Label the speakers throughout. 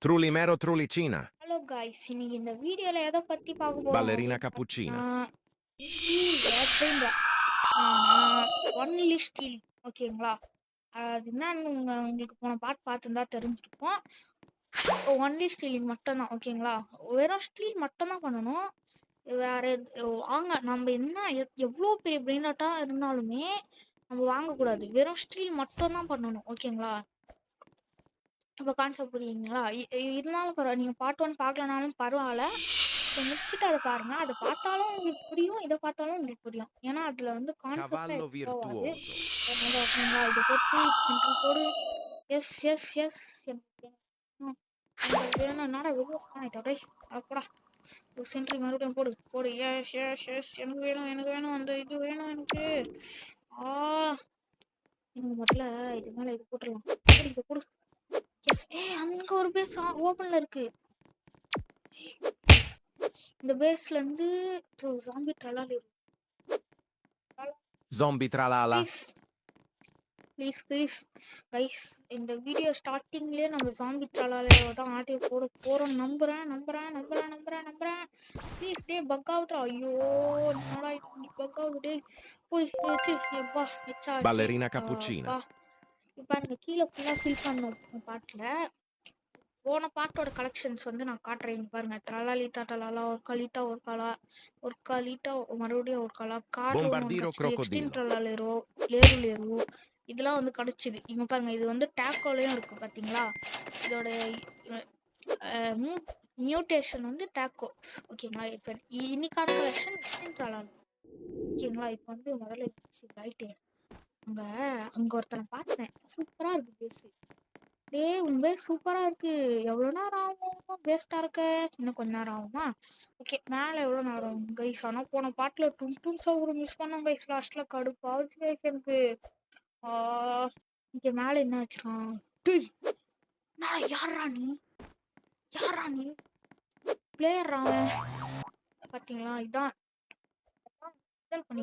Speaker 1: Trulimero Trulicina.
Speaker 2: Hello guys, இன்னைக்கு இந்த வீடியோல எதை பத்தி பார்க்க போறோம்
Speaker 1: Ballerina
Speaker 2: அப்படின்னு
Speaker 1: cappuccina.
Speaker 2: பார்த்தீங்கன்னா ஒன்லி ஸ்டீல். ஓகேங்களா? அது என்னன்னு உங்களுக்கு போன பாட்டு பார்த்துருந்தா தெரிஞ்சிருக்கும். ஒன்லி ஸ்டீலிங் மட்டும்தான். ஓகேங்களா? வெறும் ஸ்டீல் மட்டும்தான் பண்ணணும். வேற வாங்க நம்ம என்ன எவ்வளோ பெரிய பிரெயினாட்டா இருந்தாலுமே நம்ம வாங்கக்கூடாது. வெறும் ஸ்டீல் மட்டும்தான் பண்ணணும். ஓகேங்களா? இப்போ கான்செப்ட் புரியுங்களா? இருந்தாலும் பரவாயில்ல, நீங்கள் பார்ட் 1 பார்க்கலனாலும் பரவாயில்ல, இதை முடிச்சுட்டு அதை பாருங்க. அதை பார்த்தாலும் உங்களுக்கு புரியும், இதை பார்த்தாலும் உங்களுக்கு புரியும். ஏன்னா அதில் வந்து கான்செப்டாக
Speaker 1: Cavallo
Speaker 2: போகாது.
Speaker 1: virtuoso.
Speaker 2: ஓகேங்களா? இதை போட்டு சென்ட்ரல் போடு. எஸ் எஸ் எஸ் எனக்கு வேணும். என்னடா வெளியே ஆகிட்டோடே அப்படா. ஒரு சென்ட்ரி மறுபடியும் போடு போடு. எஸ் எஸ் எஸ் எனக்கு வேணும், எனக்கு வேணும், அந்த இது வேணும் எனக்கு. ஆ எனக்கு முதல்ல இது மேலே இது போட்டுடலாம். இதை போடு. எஸ். அங்க ஒரு பேஸ் ஓபன்ல இருக்கு. இந்த பேஸ்ல இருந்து zombie tralala
Speaker 1: Zombie tralala.
Speaker 2: Please please guys, இந்த வீடியோ ஸ்டார்டிங்லயே நம்ம ஜாம்பி ட்ரலாலியோட தான் ஆடியோ போட போறோம். நம்புறேன் நம்புறேன் நம்புறேன் நம்புறேன் நம்புறேன். ப்ளீஸ் டே பக் ஆகுதுடா. ஐயோ என்னடா பக் ஆகுது. போய் வச்சு எப்பா வச்சாச்சு.
Speaker 1: Ballerina cappuccina.
Speaker 2: இப்ப அந்த கீழே ஃபுல்லா ஃபில் பண்ணோம் பாட்டுல. போன பாட்டோட கலெக்ஷன்ஸ் வந்து நான் காட்டுறேன். பாருங்க. ட்ரலாலிட்டா டலாலா, ஒரு கலிட்டா ஒரு கலா, ஒரு கலிட்டா மறுபடியும் ஒரு கலா, கார்ல
Speaker 1: Bombardiro
Speaker 2: எக்ஸ்ட்ரீம்
Speaker 1: crocodilo.
Speaker 2: ட்ரலாலேரோ, லேரு லேரு இதெல்லாம் வந்து கிடைச்சிது. இங்க பாருங்க, இது வந்து டேக்கோலையும் இருக்கு பாத்தீங்களா? இதோட மியூட்டேஷன் வந்து டேக்கோ. ஓகேங்களா? இப்ப இன்னைக்கான கலெக்ஷன் எக்ஸ்ட்ரீம் ட்ரலாலா. ஓகேங்களா? இப்ப வந்து முதல்ல ரைட்டு அங்க அங்க ஒருத்தனை பார்த்தேன். சூப்பரா இருக்கு பேசு. டேய் உன் பேஸ் சூப்பரா இருக்கு. எவ்வளவு நேரம் ஆகும் பேஸ்டா இருக்க? இன்னும் கொஞ்ச நேரம் ஆகுமா? ஓகே, மேல எவ்வளவு நேரம் ஆகும் கைஸ்? ஆனா போன பாட்டுல டும் சவுரு மிஸ் பண்ணோம் கைஸ். லாஸ்ட்ல கடுப்பாச்சு கைஸ் எனக்கு. இங்க மேல என்ன வச்சிருக்கான்? டேய் யாரா நீ? யாரா நீ? பிளேயர் அவன். பாத்தீங்களா? இதான்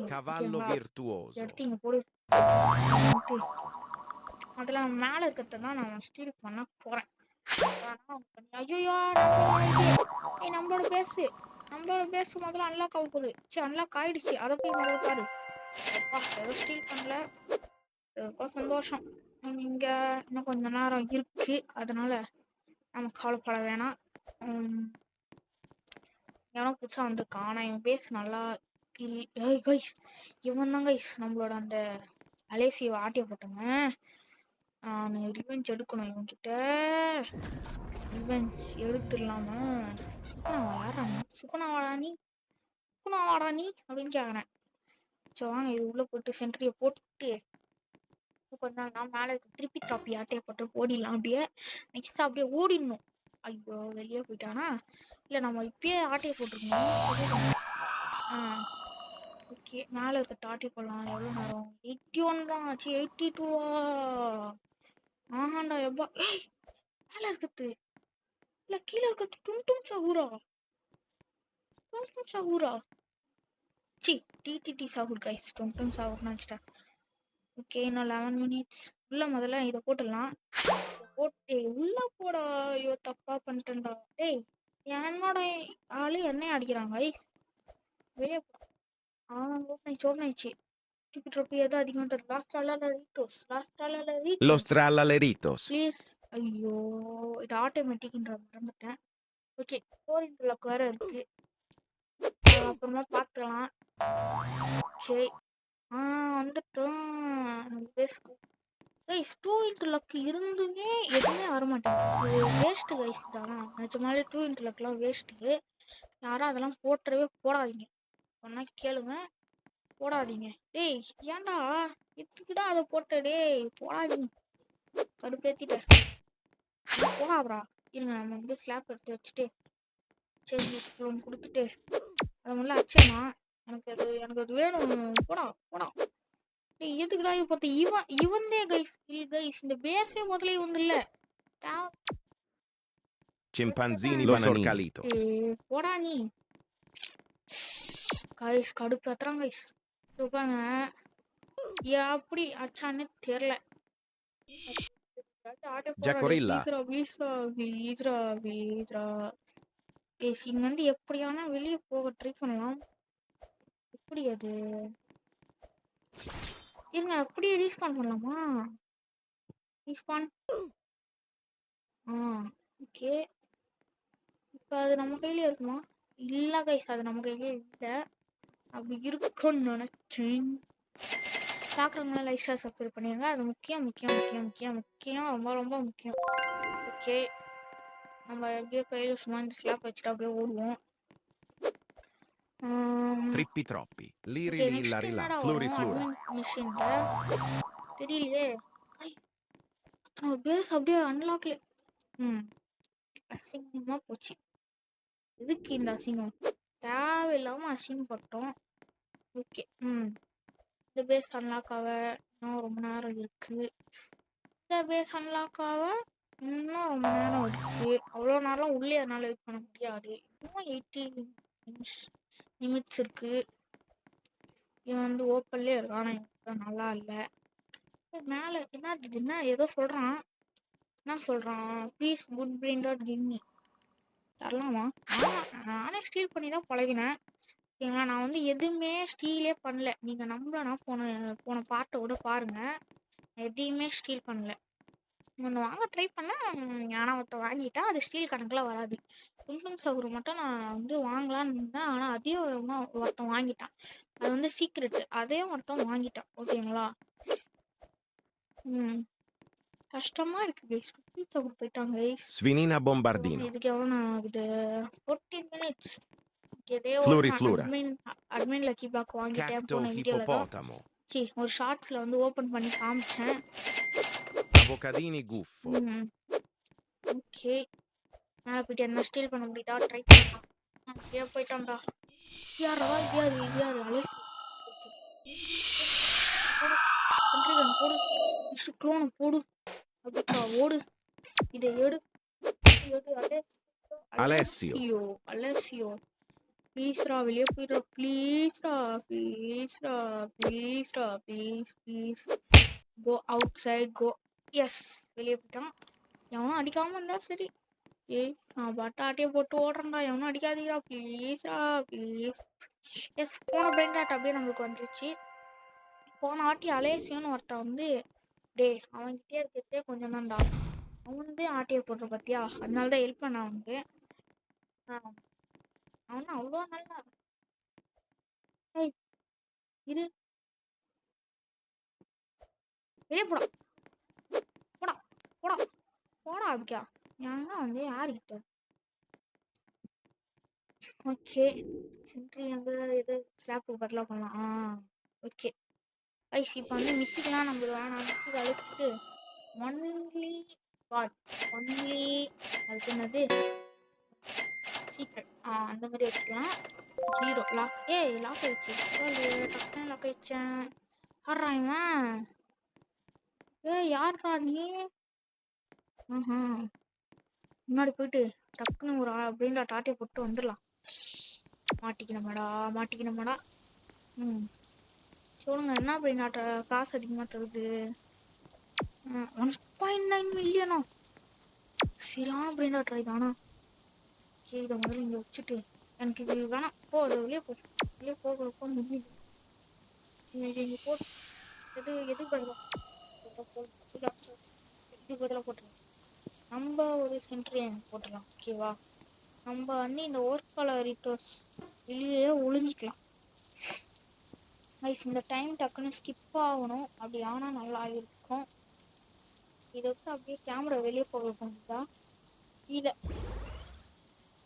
Speaker 1: Cavallo virtuoso.
Speaker 2: எடுத்தீங்க போடு. அதுல மேல இருக்கிறதான் நான் ஸ்டீல் பண்ண போறேன். ஐயோ நம்மளோட பேசு முதல்ல அன்லாக் ஆக போகுது. சரி, அன்லாக் ஆயிடுச்சு. அதை போய் முதல்ல பாரு. அப்பா ஏதோ ஸ்டீல் பண்ணல, ரொம்ப சந்தோஷம். இங்க இன்னும் கொஞ்ச நேரம் இருக்கு, அதனால நம்ம கவலைப்பட வேணாம். ஏன்னா புதுசா வந்திருக்கான். ஆனா இவன் பேஸ் நல்லா கைஸ். இவன் தான் கைஸ் நம்மளோட அந்த அலேசியை ஆட்டிய போட்டவன். நான் ரிவெஞ்ச் எடுக்கணும் இவன்கிட்ட. ரிவெஞ்ச் எடுத்துடலாமா? சுகுணாவாடா நீ அப்படின்னு கேக்குறேன். சரி வாங்க, இது உள்ள போட்டு சென்ட்ரிய போட்டு கொஞ்சம் நான் மேல திருப்பி தாப்பி ஆட்டைய போட்டு ஓடிடலாம். அப்படியே நெக்ஸ்ட் அப்படியே ஓடிடணும். ஐயோ வெளியே போயிட்டானா? இல்ல நம்ம இப்பயே ஆட்டைய போட்டிருக்கணும். ஓகே, மேல இருக்க தாட்டி போடலாம். எவ்வளவு நேரம்? 81 தான் ஆச்சு. 82வா? ஆஹாண்டா எப்பா. மேல இருக்குது இல்ல கீழே இருக்கிறது டும் சஹூரா. சி டிடிடி சஹூர் கைஸ். டும் சஹூர் நினைச்சிட்டேன். ஓகே, இன்னும் 11 மினிட்ஸ். உள்ள முதல்ல இதை போட்டுடலாம். போட்டு உள்ள போட. ஐயோ தப்பா பண்ணிட்டேன்டா. டேய் என்னோட ஆளு என்ன அடிக்கிறாங்க கைஸ்? வெளியே ஓப்பனாயிடுச்சு. ட்ரோபி எது அதிகமாக தரும்?
Speaker 1: Los trallaleritos.
Speaker 2: ப்ளீஸ். ஐயோ இது ஆட்டோமேட்டிக்ன்ற மறந்துட்டேன். ஓகே, 4 இன்ட்டு லக் வேற இருக்கு. அப்புறமா பார்த்துக்கலாம். சரி வந்துட்டோம் நம்ம பேஸ்க்கு. கைஸ் 2 இன்ட்டு லக் இருந்துமே எதுவுமே வரமாட்டேங்குது. வேஸ்ட்டு கைஸ் தான். நிஜமாலே 2 இன்ட்டு லக்லாம் வேஸ்ட்டு. யாரும் அதெல்லாம் போடாதீங்க. சொன்னா கேளுங்க, போடாதீங்க. டேய் ஏன்டா எதுக்குடா அதை போட்ட? டேய் போடாதீங்க, கடுப்பேத்திட்ட. போடாதடா. இருங்க, நம்ம வந்து ஸ்லாப் எடுத்து வச்சுட்டு சேஞ்ச் ரூம் கொடுத்துட்டு அதை முதல்ல அச்சேனா. எனக்கு அது வேணும். போடா. டேய் எதுக்குடா இது பார்த்து இவன்தே கைஸ். இல்லை கைஸ், இந்த பேஸே முதல்ல இவங்க இல்ல.
Speaker 1: Chimpanzini los orcalitos.
Speaker 2: போடா நீ கைஸ். கடுப்பு ஏத்துறான் கைஸ். பாருங்க எப்படி அச்சான்னு தெரியல.
Speaker 1: Giacorilla.
Speaker 2: இங்க வந்து எப்படியானா வெளியே போக ட்ரை பண்ணலாம். எப்படி அது இருங்க, அப்படியே ரீஸ்பான் பண்ணலாமா? ரீஸ்பான். ஓகே. இப்போ அது நம்ம கையில இருக்குமா? இல்ல கைஸ், அது நம்ம கையிலே இல்லை. அப்படி இருக்குன்னு நினைச்சேன். பார்க்குறவங்களாம் லைக் ஷேர் சப்ஸ்கிரைப் பண்ணிடுங்க. அது முக்கியம் முக்கியம் முக்கியம் முக்கியம் முக்கியம், ரொம்ப ரொம்ப முக்கியம். ஓகே, நம்ம எப்படியோ கையில் சும்மா இந்த ஸ்லாப் வச்சுட்டு அப்படியே ஓடுவோம்.
Speaker 1: Trippi troppi. Liri
Speaker 2: okay,
Speaker 1: lilla
Speaker 2: next
Speaker 1: rilà.
Speaker 2: என்னடா
Speaker 1: Fluri
Speaker 2: வரும்
Speaker 1: flura.
Speaker 2: அட்மின் மிஷின்ல? தெரியலையே. பேஸ் அப்படியே அன்லாக்ல. அசிங்கமா போச்சு. எதுக்கு இந்த அசிங்கம்? தேவையில்லாம அசிங்கப்பட்டோம். ஓகே. இந்த பேஸ் அன்லாக் ஆக இன்னும் ரொம்ப நேரம் இருக்கு. இந்த பேஸ் அன்லாக் ஆக இன்னும் ரொம்ப நேரம் இருக்கு. அவ்வளோ நேரம் உள்ளே என்னால் வெயிட் பண்ண முடியாது. இன்னும் 80 நிமிட்ஸ் இருக்கு. இவன் வந்து ஓப்பன்லேயே இருக்கான். ஆனால் நல்லா இல்லை. மேலே என்ன ஏதோ சொல்கிறான். என்ன சொல்கிறான்? ப்ளீஸ் குட் பிரெயின் டாட் கிம்மி தரலாமா? நானே ஸ்டீல் பண்ணி தான் பழகினேன். ஓகேங்களா, நான் வந்து எதுவுமே ஸ்டீலே பண்ணல. நீங்கள் நம்பலனா போன பார்ட்டை விட பாருங்கள். எதையுமே ஸ்டீல் பண்ணல. ஒன்று வாங்க ட்ரை பண்ணேன், ஆனால் ஒருத்தன் வாங்கிட்டான். அது ஸ்டீல் கணக்கில் வராது. குங்கும் சகுரு மட்டும் நான் வந்து வாங்கலான்னு இருந்தேன். ஆனால் அதையும் ஒருத்தன் வாங்கிட்டான். அது வந்து சீக்ரெட்டு. அதையும் ஒருத்தன் வாங்கிட்டான். ஓகேங்களா. கஷ்டமா இருக்கு கைஸ். குங்கும் சகுரு போயிட்டாங்க கைஸ்.
Speaker 1: Svinina bombardino.
Speaker 2: இதுக்கு எவ்வளோ நான் ஆகுது? 14 minutes.
Speaker 1: Fluri flura.
Speaker 2: Admin lucky block வாங்கிட்டேன்.
Speaker 1: Cacto
Speaker 2: போன வீடியோவில் தான்
Speaker 1: hippopotamo.
Speaker 2: ஒரு ஷார்ட்ஸில் வந்து ஓப்பன் பண்ணி காமிச்சேன்.
Speaker 1: Avocadini guffo.
Speaker 2: ஓகே, மேலே போயிட்டு என்ன ஸ்டீல் பண்ண முடியுதா ட்ரை பண்ணலாம். அப்படியே போயிட்டான்டா. யாரா இது அலேசி போடு. க்ளோனை போடு. அப்படிக்கா ஓடு. இதை எடு. அலேசியோ ப்ளீஸ்ரா, வெளியே போயிடுறா. Please go outside go. Yes, வெளியே போயிட்டான். எவனும் அடிக்காம இருந்தா சரி. நான் பாட்டு ஆட்டையை போட்டு ஓடுறேன்டா. எவனும் அடிக்காதீங்களா ப்ளீஸ். எஸ், போன பிரெயின் டாட் அப்படியே நம்மளுக்கு வந்துருச்சு. போன ஆட்டி அலேசியோன்னு ஒருத்தன் வந்து அவன்கிட்டே இருக்கிறதே கொஞ்சம் தான்டா. அவன் வந்து ஆட்டையை போடுற பார்த்தியா? அதனால தான் ஹெல்ப் பண்ண அவனுக்கு. அவனும் அவ்வளோ நல்லா இரு. வெளியே போடா அப்படிக்கா. ஏன்னா வந்து யாருக்கிட்ட? ஓகே, சென்ட்ரி அங்கே எது ஸ்லாப்பு பரலாம் பண்ணலாம். ஓகே ஐஸ், இப்போ வந்து மித்திக்கலாம் நம்ம வேணாம். மித்திக்கு அழைச்சிட்டு ஒன்லி அதுக்கு என்னது சீக்ரெட் அந்த மாதிரி வச்சுக்கலாம். 0 லாக். லாக் ஆயிடுச்சு. டக்குனு லாக் ஆயிடுச்சேன். யாரா இவன்? யாரா நீ? முன்னாடி போயிட்டு டக்குன்னு ஒரு அப்படின்ற டாட்டியை போட்டு வந்துடலாம். மாட்டிக்கணுமாடா. சொல்லுங்க, என்ன அப்படின்னா காசு அதிகமாக தருது? 1.9 மில்லியனா? சரியான பிரெயின் ட்ரை தானா? சரி, இதை முதல்ல இங்கே வச்சுட்டு எனக்கு இது வேணாம். வெளியே போக முடியுது. இங்கே போட்டு எது பதிலாக போட்டுருலாம். நம்ம ஒரு சென்ட்ரியன் போட்டுடலாம். ஓகேவா, நம்ம வந்து இந்த ஓர்காலரிட்டோஸ் வெளியே ஒளிஞ்சிக்கலாம். இந்த டைம் டக்குன்னு ஸ்கிப் ஆகணும். அப்படி ஆனால் நல்லா இருக்கும். இதை விட்டு அப்படியே கேமரா வெளியே போக முடியுதா? இல்லை.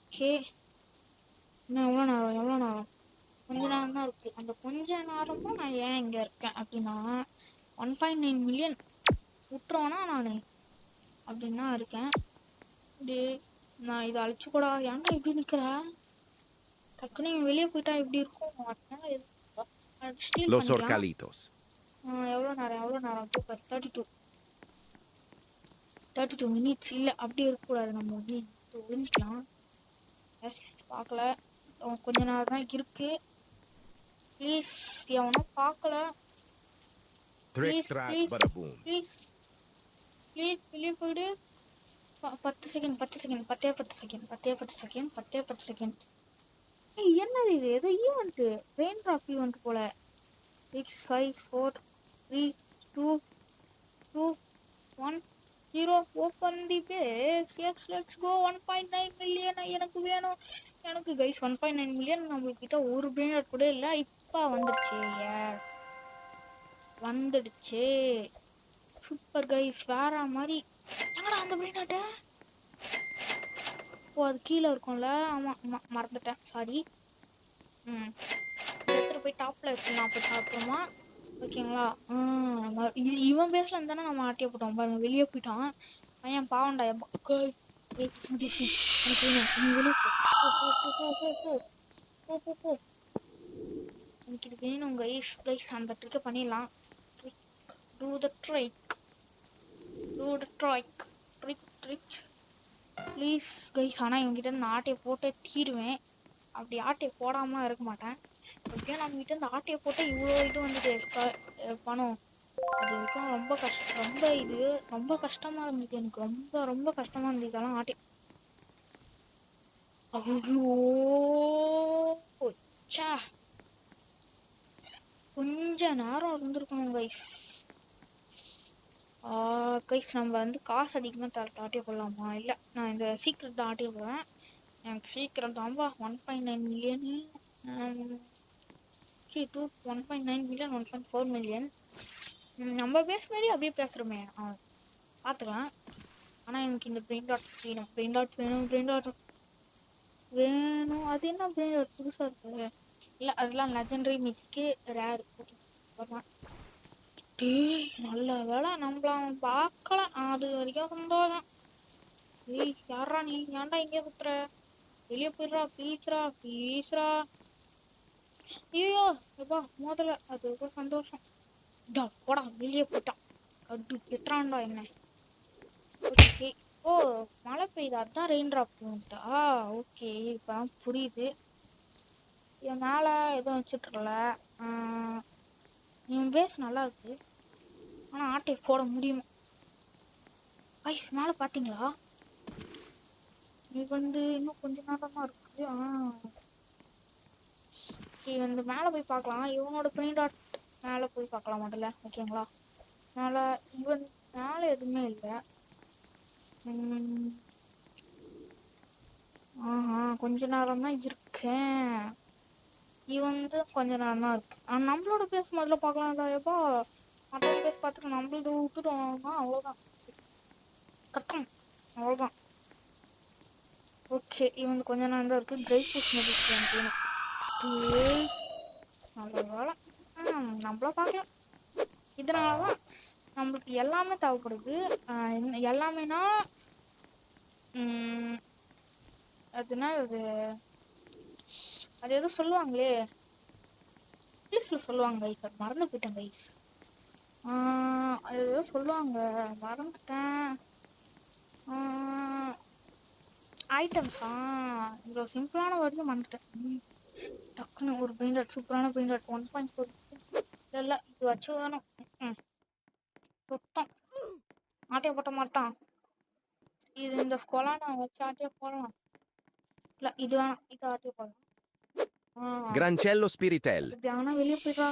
Speaker 2: ஓகே, இன்னும் எவ்வளோ நேரம்? கொஞ்ச நேரம் தான் இருக்கு. அந்த கொஞ்ச நேரமும் நான் ஏன் இங்கே இருக்கேன் அப்படின்னா 1.9 மில்லியன் விட்டுருவேன்னா நான் அப்படின்னா இருக்கேன். நான் இதை அழிச்சு கூட ஏன்டா இப்படி நிற்கிறேன்? டக்குன்னு வெளியே போயிட்டா எப்படி இருக்கும்?
Speaker 1: Los orcalitos.
Speaker 2: எவ்வளோ நேரம்? 32 மினிட்ஸ். இல்லை, அப்படி இருக்கக்கூடாது. நம்ம வந்து ஒழிஞ்சிக்கலாம். எஸ், பார்க்கல. கொஞ்ச நேரம் தான் இருக்கு. ப்ளீஸ் எவனும் பார்க்கல. ப்ளீஸ் ப்ளீஸ் வெளியே போயிடு. 10 செகண்ட் 10 செகண்ட் 10 செகண்ட் 10 செகண்ட். ஏய் என்னது இது? ஏதோ ஈவெண்ட், ரெயின் டிராப் ஈவெண்ட் போல. 6 5 4 3 2 2 1 0. Open the base. Yes let's go. 1.9 million எனக்கு வேணும். எனக்கு கைஸ் 1.9 மில்லியன். நம்மகிட்ட ஒரு பிரிண்டர் கூட இல்லை. இப்போ வந்துடுச்சு. வந்துடுச்சு. சூப்பர் கைஸ், வேற மாதிரி. எங்கடா அந்த பிரிண்டர்ட்ட? ஓ அது கீழே இருக்கும்ல. ஆமாம் ஆமாம் மறந்துட்டேன், சாரி. எடுத்துகிட்டு போய் டாப்பில் வச்சிடலாம் அப்போ அப்புறமா. ஓகேங்களா? இவன் பேசல இருந்தானே நம்ம ஆட்டிய போட்டோம் பாருங்க. வெளியே போயிட்டான் பையன், பாவண்டா. எனக்கு வேணும், நீ வெளியே போ. எனக்கு இது வேணும் கைஸ். கைஸ் அந்த ட்ரிக்கை பண்ணிடலாம். Do the trick please guys. ஆனால் இவங்ககிட்ட இந்த ஆட்டையை போட்டே தீருவேன். அப்படி ஆட்டையை போடாமல் இருக்க மாட்டேன். எப்படியும் நம்மகிட்ட இந்த ஆட்டையை போட்டு இவ்வளோ இது வந்துட்டு பணம். அது வரைக்கும் ரொம்ப ரொம்ப கஷ்டமா இருந்தது எனக்கு. ரொம்ப ரொம்ப கஷ்டமா இருந்தது இதெல்லாம் ஆட்டை. ஐயோ ச்சே, கொஞ்ச நேரம் இருந்திருக்கணும் கைஸ். கைஸ் நம்ம வந்து காசு அதிகமாக ஆட்டிய போடலாமா? இல்லை, நான் இந்த சீக்கிரம் தான் ஆட்டிய போடுவேன். எனக்கு சீக்கிரம் தான்பா. 1.9 மில்லியனு 1.9 மில்லியன் 1.4 மில்லியன். நம்ம பேச மாதிரி அப்படியே பேசுகிறோமே, பார்த்துக்கலாம். ஆனால் எனக்கு இந்த பிரெயின் டாட் வேணும். அது என்ன பிரெயின் டாட் புதுசாக இருக்குது? இல்லை அதெல்லாம் லெஜெண்டரி மிச்சிக்கு ரேர். நல்ல வேலை நம்மள அவன் பார்க்கல. அது வரைக்கும் சந்தோஷம். ஏய் யாரா நீ? ஏன்டா இங்கே குத்துற? வெளியே போயிடுறா ப்ளீஸ்ரா. ஐயோ எப்பா முதல்ல அது ஒரு சந்தோஷம். இதா போடா, வெளியே போயிட்டான். கட்டு எத்தான்டா என்ன? ஓகே. ஓ மழை பெய்யுது, அதான் ரெயின் ட்ராப் பண்ணிட்டா. ஓகே இப்போதான் புரியுது. என் மேலே எதுவும் வச்சுட்ருக்கல. என் பேஸ் நல்லா இருக்கு, ஆனால் ஆட்டை போட முடியுமா? கைஸ் மேலே பார்த்தீங்களா? இது வந்து இன்னும் கொஞ்ச நேரம் தான் இருக்குது. ஓகே வந்து மேலே போய் பார்க்கலாம். இவனோட பிரிண்ட் டாட் மேலே போய் பார்க்கலாம் முதல்ல. ஓகேங்களா? மேலே இவன் மேலே எதுவுமே இல்லை. கொஞ்ச நேரம் தான் இருக்கேன். இவன் வந்து கொஞ்ச நேரம் தான் இருக்கு. நம்மளோட பேஸ் முதல்ல பார்க்கலாம்டா. எப்பா மற்றவங்க பேஸ் பார்த்துட்டு நம்மளது விட்டுட்டோம்னா அவ்வளோதான், கத்தம் அவ்வளோதான். ஓகே இவன் கொஞ்ச நேரம் தான் இருக்கு. கிரேட் புஷ் மெடிசன் நல்ல வேலை. நம்மள பார்க்கலாம். இதனாலதான் நம்மளுக்கு எல்லாமே தேவைப்படுது. எல்லாமேனா அதுனா அது எதோ சொல்லுவாங்களே, இங்கிலீஷ்ல சொல்லுவாங்க கைஸ், அது மறந்து போயிட்டேன் கைஸ். அது ஏதோ சொல்லுவாங்க, மறந்துட்டேன். ஐட்டம்ஸா இவ்வளோ சிம்பிளான வேர்டு மறந்துட்டேன். டக்குன்னு ஒரு பிரிண்டட், சூப்பரான பிரிண்டட் 1.4. இல்லை இது வச்சு வேணும். சுத்தம் ஆட்டையை போட்ட மாட்டான். இது இந்த ஸ்கொலான வச்சு ஆட்டையை போடலாம். இல்லை இது வேணாம், இது ஆட்டையை போடலாம்.
Speaker 1: Grancello Spiritel.
Speaker 2: இப்படி ஆனால் வெளியே போயிடுறா.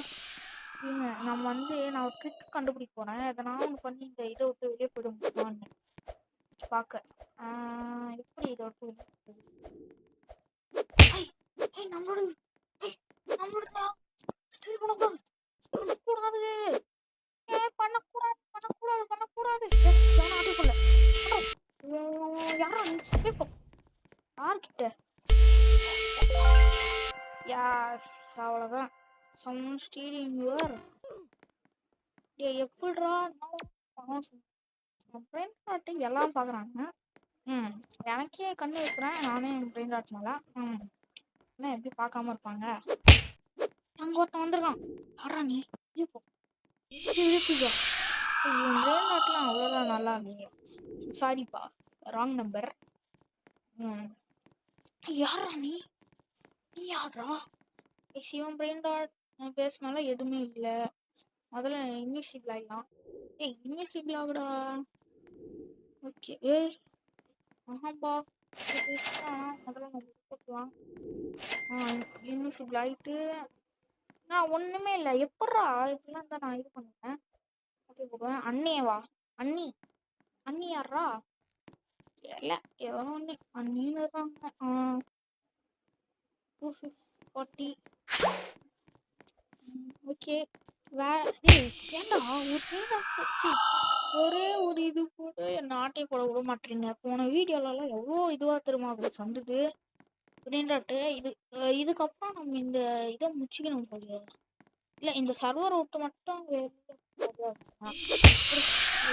Speaker 2: இல்லைங்க நம்ம வந்து நான் ஒரு ட்ரிக் கண்டுபிடிக்க போறேன். எதனா ஒன்று பண்ணி இந்த இதை விட்டு வெளியே போயிட முடியுமான்னு பார்க்க. எப்படி இதை விட்டு வெளியே போயிடுது? நம்மளோட பண்ணக்கூடாது. எஸ் எவனா ஆட்டை போடல. யாரா கேட்கும் யார்கிட்ட? யாஸ் அவ்வளோதான். Some stealing your. எப்படிடா பிரெயின் டாட் எல்லாம் பார்க்குறாங்க. எனக்கே கண்ணு வைக்கிறேன் நானே பிரெயின் டாட்னால. என்ன எப்படி பார்க்காம இருப்பாங்க? அங்கே ஒருத்தன் வந்திருக்கான். யாரா நீ? இப்போ இவன் பிரெயின் டாட்லாம் அவ்வளோதான் நல்லா இல்லையே. சாரிப்பா, ராங் நம்பர். யாரா நீ? யாரா? சிவன் பிரெயின் டாட் பேசினால எதுவுமே இல்லை. முதல்ல இன்விசிபிள் ஆகிடலாம். இன்விசிபிள் ஆகுடா. ஓகே. ஏய் ஆஹாம்பா. முதல்ல நம்ம போட்டுலாம். இன்விசிபிள் ஆயிட்டு நான் ஒண்ணுமே இல்ல. எப்பட்றா இப்படிலாம் தான் நான் இது பண்ணுவேன். அப்படியே போடுவேன். அண்ணியவா? அண்ணி அண்ணி யாரா? இல்ல எவனோ ஒண்ணு அண்ணின்னு இருக்காங்க. 240. ஓகே. டேய் ஏன்டா ஒரே ஒரு இது கூட என்ன ஆட்டைய போட விட மாட்டீங்க. போன வீடியோலலாம் எவ்வளோ இதுவா தெரியுமா வந்தது அப்படின்ட்டு இதுக்கப்புறம் நம்ம இந்த இதை முடிச்சுக்கணும் போலியா? இல்ல இந்த சர்வர் விட்டு மட்டும்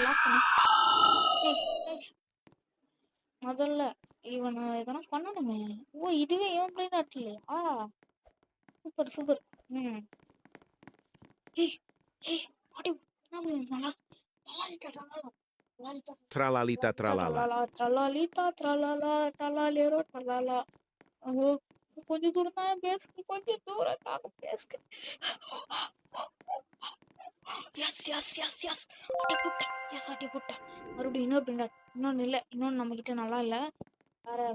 Speaker 2: லாக் பண்ணு. முதல்ல இவனை எதனா பண்ணணுமே. ஓ இதுவே இவன் பிரெயின் ஆட் இல்லையா? Super super. ஏய் ஏய் ஆடி நல்லா
Speaker 1: Tralalita tralala.
Speaker 2: ட்ரலாலிட்டா ட்ரலாலா ட்ரலாலேரோ ட்ரலாலா. கொஞ்சம் தூரம் தான் பேசுக்கு, கொஞ்சம் தூரம் தான் பேசுக்கு. எஸ் எஸ் எஸ் எஸ் ஆட்டி புட்டேன். எஸ் ஆட்டி புட்டேன். மறுபடியும் இன்னொரு பிரிண்டர். இன்னொன்னு இல்லை, இன்னொன்று நம்ம கிட்ட நல்லா இல்லை.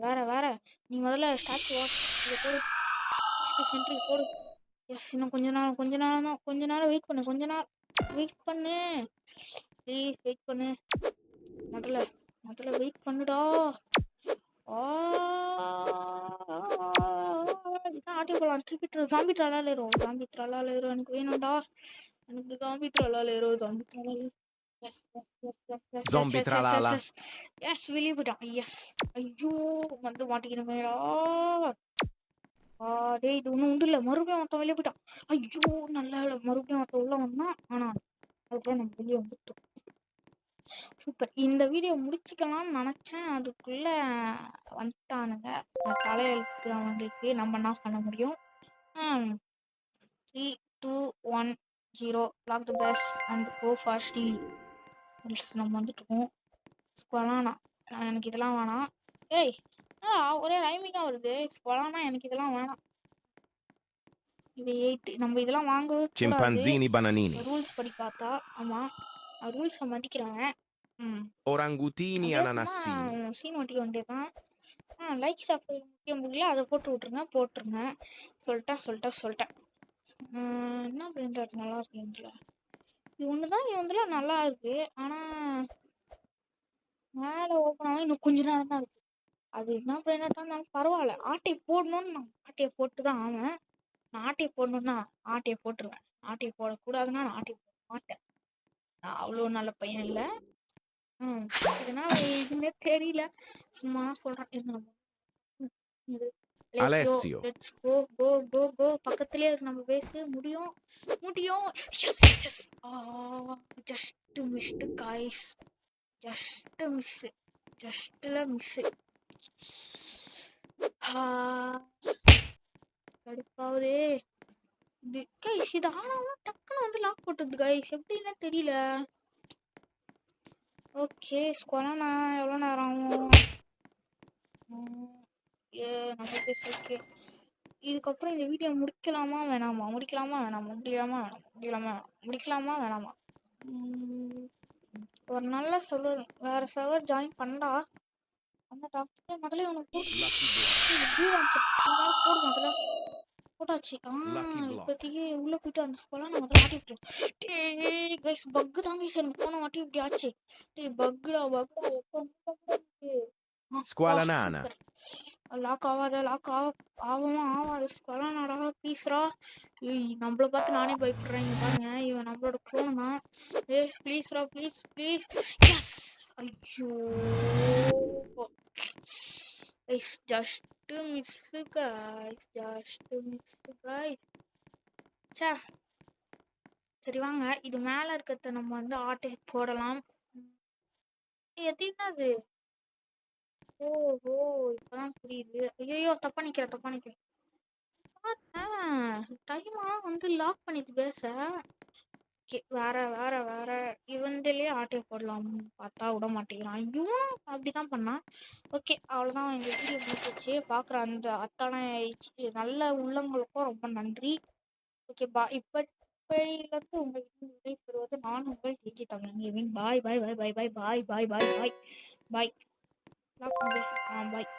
Speaker 2: வேற நீ முதல்ல ஸ்டாச்சு வா. இதை போடு, சென்ட்ரி போடு. எஸ் இன்னும் கொஞ்ச நேரம் வெயிட் பண்ணு. வெயிட் பண்ணு ப்ளீஸ், வெயிட் பண்ணு. முதல்ல வெயிட் பண்ணுடா. இதான் ஆடியோ போலாம். திருப்பி ஜாம்பி ட்ரலாலேரும் எனக்கு வேணும்டா. எனக்கு ஜாம்பி ட்ரலாலேரும் எஸ்
Speaker 1: Zombie tralala.
Speaker 2: வெளியே போயிட்டான். எஸ் ஐயோ வந்து மாட்டிக்கணுமேடா. டேய் இது ஒன்றும் உண்டு இல்லை. மறுபடியும் ஒருத்தன் வெளியே போயிட்டான். ஐயோ நல்லா இல்லை. மறுபடியும் ஒருத்தன் உள்ள வந்தான். ஆனா அதுக்குள்ள நம்ம வெளியே வந்துட்டோம். சூப்பர். இந்த வீடியோ முடிச்சுக்கலாம்னு நினைச்சேன், அதுக்குள்ள வந்துட்டானுங்க. தலையெழுத்து அவங்களுக்கு நம்ம என்ன பண்ண முடியும். 3 2 1 0 lock the base and go for steal. நம்ம வந்துட்டுருக்கோம். ஸ்கொலானா எனக்கு இதெல்லாம் வேணாம். ஏய் ஒரே ரைமிங்கா வருது. ஸ்கொலானா எனக்கு இதெல்லாம் வேணாம். இது 8 நம்ம இதெல்லாம் வாங்கவே கூடாது.
Speaker 1: Chimpanzini bananini.
Speaker 2: ரூல்ஸ் படி பார்த்தா. ஆமா ரூல்ஸை மதிக்கிறாங்க.
Speaker 1: Orangutini ananassini.
Speaker 2: சீன் ஒட்டிக்க வேண்டியதான். லைக் சாப்பிட முக்கியம் முடியல, அதை போட்டுருங்க. சொல்லிட்டேன். என்ன பிரிண்ட் நல்லா இருக்கு. இது ஒண்ணுதான் இவங்கெல்லாம் நல்லா இருக்கு. ஆனா மேல ஓப்பன் ஆகும் இன்னும் கொஞ்ச நேரம் தான் இருக்கு. அது என்ன பிரிண்டா இருந்தாலும் பரவாயில்ல. ஆட்டையை போடணும்னு நான் ஆட்டையை போட்டுதான் ஆவேன். நான் ஆட்டையை போடணும்னா ஆட்டையை போட்டுருவேன். ஆட்டையை போடக்கூடாதுன்னா நான் ஆட்டையை போட மாட்டேன். நான் அவ்வளோ நல்ல பையன் இல்லை. இதனால எதுவுமே தெரியல, சும்மா சொல்றேன்.
Speaker 1: Alessio.
Speaker 2: Let's go. பக்கத்துலயே இருக்கு நம்ம பேச முடியும். Yes just missed guys. ஜஸ்ட்ல மிஸ். கடுப்பாவுதே இது. गाइस இது ஆனாலும் டக்குன்னு வந்து லாக் போட்டுது गाइस, எப்படின்னு தெரியல. ஓகே ஸ்கொலானா எவ்வளோ நேரம் ஆகும்? நம்ம பேச ஓகே. இதுக்கப்புறம் இந்த வீடியோ முடிக்கலாமா வேணாமா? ஒரு நல்ல சர்வர், வேற சர்வர் ஜாயின் பண்ணடா. முதல்ல உனக்கு போடு. முதல்ல போட்டாச்சு. இப்போதைக்கு உள்ள போயிட்டு அந்த ஸ்கொலான முதல்ல மாட்டி விட்டுரு. கைஸ் பக்கு தான் கைஸ், எனக்கு போன மாட்டி இப்படி ஆச்சு. பக்குடா
Speaker 1: Squalanana.
Speaker 2: லாக் ஆகாது. ஸ்கொலானாடா ப்ளீஸ்ரா. நம்மள பார்த்து நானே பயப்படுறேன். இங்க பாருங்க, இவன் நம்மளோட க்ளோன் தான். ப்ளீஸ்ரா ப்ளீஸ். எஸ் ஐயோ ஜஸ்ட் மிஸ் गाइस. சரி வாங்க, இது மேல இருக்கிறத நம்ம வந்து ஆட்டை போடலாம். எது என்னது? ஓஹோ இப்பதான் புரியுது. ஐயோ தப்பா நிக்கிறேன். டைமா வந்து லாக் பண்ணிட்டு பேச. வேற இவன்லயே ஆட்டை போடலாம் பார்த்தா விட மாட்டேங்கிறான். இவன் அப்படிதான் பண்ணான். ஓகே அவ்வளவுதான், இந்த வீடியோ முடிஞ்சிச்சு. பாக்குற அந்த அத்தனை நல்ல உள்ளங்களுக்கும் ரொம்ப நன்றி. ஓகே இப்ப இப்பயிலிருந்து உங்களிடம் விடைபெறுவது நான் உங்கள் டிஜி தமிழன் கேமிங். பாய் பாய் பாய் பாய் பாய் பாய் பாய் பாய் பாய் பாய். பாய்.